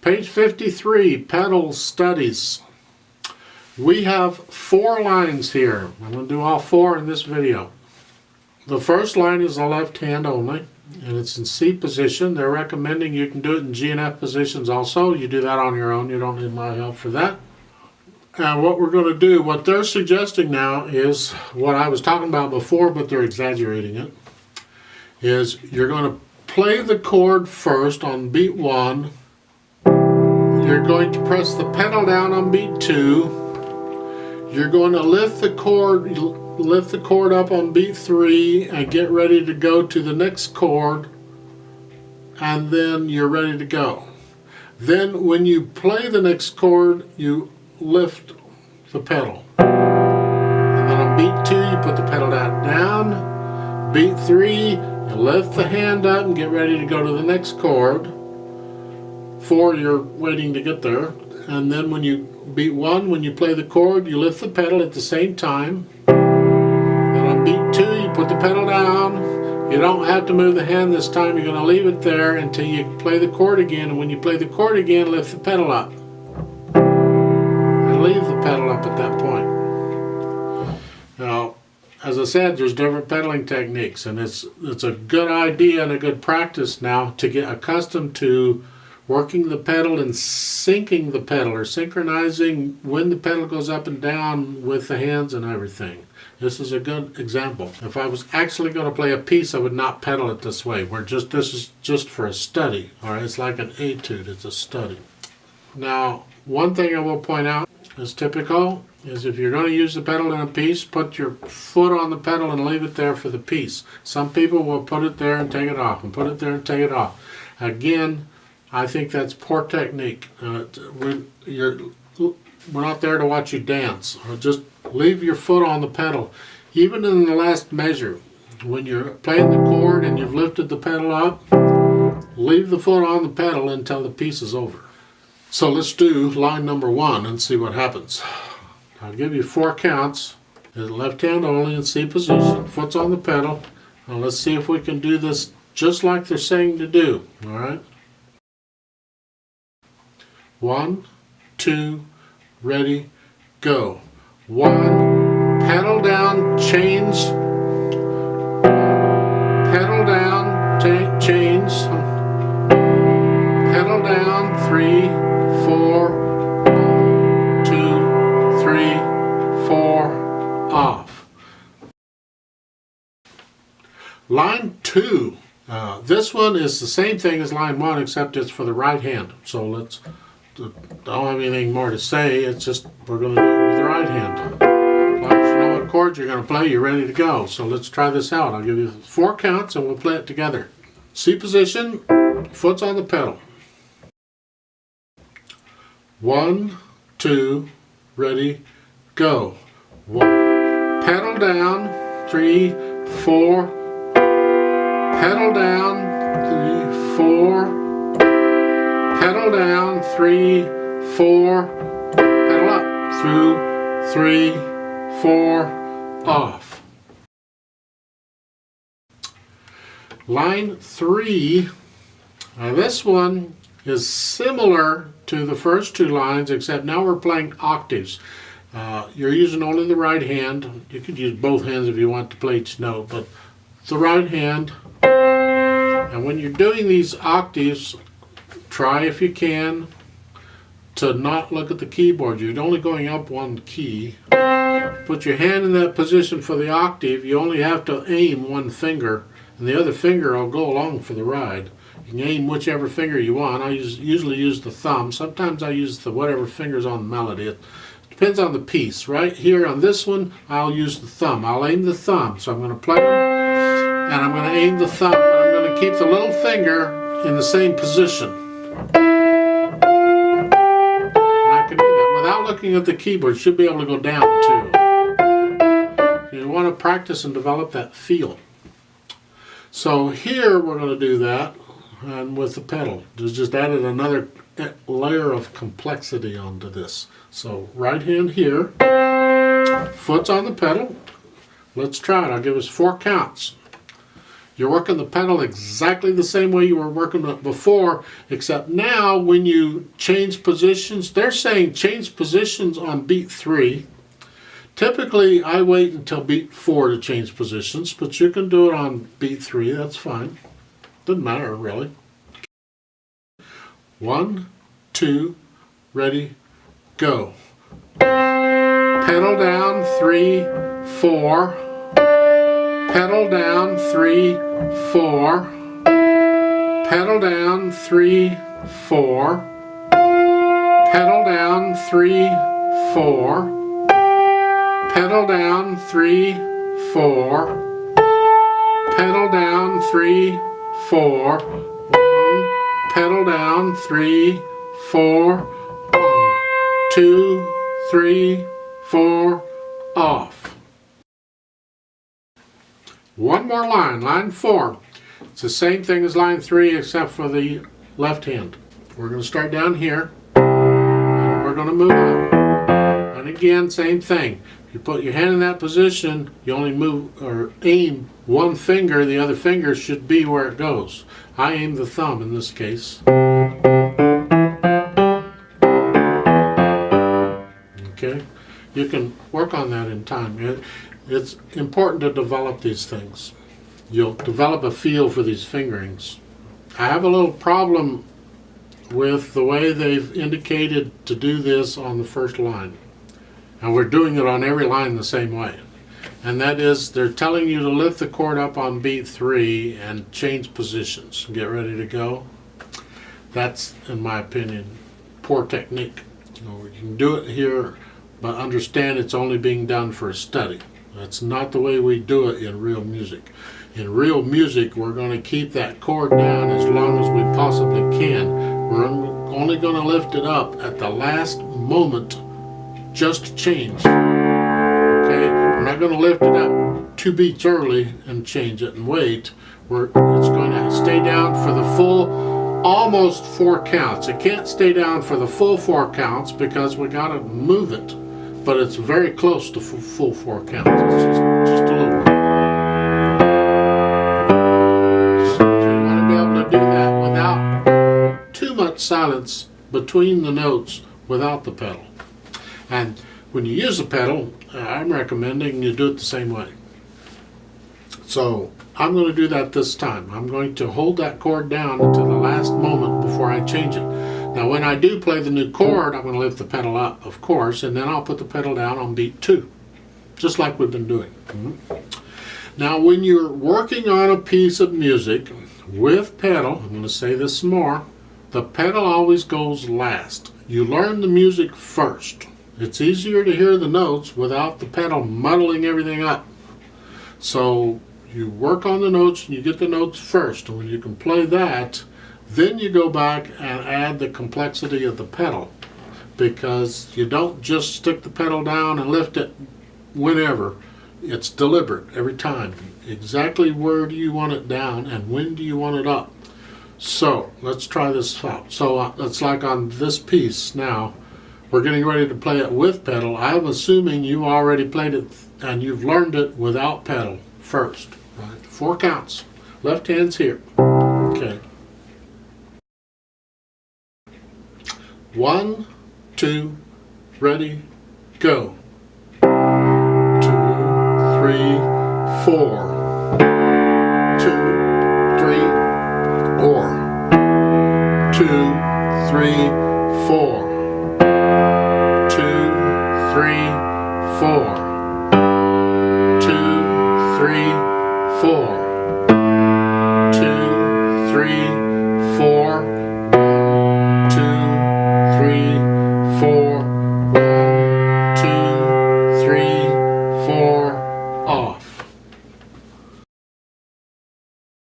Page 53, pedal studies. We have 4 lines here. I'm going to do all 4 in this video. The first line is the left hand only, and it's in C position. They're recommending you can do it in G and F positions also. You do that on your own. You don't need my help for that. And what we're going to do, what they're suggesting now is what I was talking about before, but they're exaggerating it, is you're going to play the chord first on beat 1. You're going to press the pedal down on beat 2. You're going to lift the chord up on beat 3 and get ready to go to the next chord, and then you're ready to go. Then when you play the next chord, you lift the pedal. And then on beat 2, you put the pedal down. Beat 3, you lift the hand up and get ready to go to the next chord. 4, you're waiting to get there. And then when you beat 1, when you play the chord, you lift the pedal at the same time. And on beat 2, you put the pedal down. You don't have to move the hand this time. You're going to leave it there until you play the chord again. And when you play the chord again, lift the pedal up. And leave the pedal up at that point. Now, as I said, there's different pedaling techniques, and it's a good idea and a good practice now to get accustomed to working the pedal and syncing the pedal, or synchronizing when the pedal goes up and down with the hands and everything. This is a good example. If I was actually going to play a piece, I would not pedal it this way. This is just for a study. All right, it's like an etude. It's a study. Now, one thing I will point out is typical is if you're going to use the pedal in a piece, put your foot on the pedal and leave it there for the piece. Some people will put it there and take it off, and put it there and take it off. Again, I think that's poor technique. We're not there to watch you dance. Or just leave your foot on the pedal. Even in the last measure, when you're playing the chord and you've lifted the pedal up, leave the foot on the pedal until the piece is over. So let's do line number 1 and see what happens. I'll give you 4 counts. Left hand only in C position. Foot's on the pedal. Now let's see if we can do this just like they're saying to do. All right. 1, 2, ready, go. 1, pedal down, change. Pedal down, change. Pedal down, 3, 4. 1, 2, 3, 4, off. Line 2. This one is the same thing as line 1, except it's for the right hand. So don't have anything more to say. It's just we're going to do it with the right hand. As long as you know what chords you're going to play, you're ready to go. So let's try this out. I'll give you 4 counts and we'll play it together. C position, foot's on the pedal. 1, 2, ready, go. 1, pedal down, 3, 4, pedal down, 3, 4, pedal down, 3, 4, pedal up, through, 3, 4, off. Line 3, this one is similar to the first 2 lines, except now we're playing octaves. You're using only the right hand. You could use both hands if you want to play each note, but the right hand. And when you're doing these octaves, try if you can to not look at the keyboard. You're only going up 1 key. Put your hand in that position for the octave. You only have to aim 1 finger, and the other finger will go along for the ride. You can aim whichever finger you want. I usually use the thumb. Sometimes I use the whatever finger's on the melody. It depends on the piece. Right here on this one, I'll use the thumb. I'll aim the thumb. So I'm going to play them, and I'm going to aim the thumb, but I'm going to keep the little finger in the same position. And I can do that without looking at the keyboard. You should be able to go down too. You want to practice and develop that feel. So here we're going to do that, and with the pedal. Just added another layer of complexity onto this. So right hand here, foot's on the pedal. Let's try it. I'll give us 4 counts. You're working the pedal exactly the same way you were working it before, except now when you change positions, they're saying change positions on beat 3. Typically, I wait until beat 4 to change positions, but you can do it on beat 3, that's fine. Doesn't matter, really. 1, 2, ready, go. Pedal down, 3, 4. Pedal down, 3, 4. Pedal down, 3, 4. Pedal down, 3, 4. Pedal down, 3, 4. Pedal down, 3, 4. 1. Pedal down, 3, 4. 1, 2, 3, 4. Off. One more line, line 4. It's the same thing as line 3 except for the left hand. We're going to start down here and we're going to move up. And again, same thing. If you put your hand in that position, you only move or aim one finger, the other finger should be where it goes. I aim the thumb in this case. Okay, you can work on that in time. It's important to develop these things. You'll develop a feel for these fingerings. I have a little problem with the way they've indicated to do this on the first line. And we're doing it on every line the same way. And that is, they're telling you to lift the chord up on beat 3 and change positions. Get ready to go. That's, in my opinion, poor technique. You can do it here, but understand it's only being done for a study. That's not the way we do it in real music. In real music, we're going to keep that chord down as long as we possibly can. We're only going to lift it up at the last moment just to change. Okay? We're not going to lift it up 2 beats early and change it and wait. It's going to stay down for the full, almost 4 counts. It can't stay down for the full 4 counts because we got to move it. But it's very close to full 4 counts. It's just a little. So you want to be able to do that without too much silence between the notes without the pedal. And when you use the pedal, I'm recommending you do it the same way. So I'm going to do that this time. I'm going to hold that chord down until the last moment before I change it. Now when I do play the new chord, I'm going to lift the pedal up, of course, and then I'll put the pedal down on beat 2, just like we've been doing. Now when you're working on a piece of music with pedal, I'm going to say this some more, the pedal always goes last. You learn the music first. It's easier to hear the notes without the pedal muddling everything up. So you work on the notes and you get the notes first, and when you can play that, then you go back and add the complexity of the pedal, because you don't just stick the pedal down and lift it whenever. It's deliberate every time. Exactly where do you want it down and when do you want it up? So let's try this out. So it's like on this piece now, we're getting ready to play it with pedal. I'm assuming you already played it and you've learned it without pedal first. Right? 4 counts. Left hand's here. Okay. 1, 2, ready, go. 2, 3, 4. 2, 3, 4. 2, 3, 4. 2, 3, 4. 2, 3, 4. 2, 3,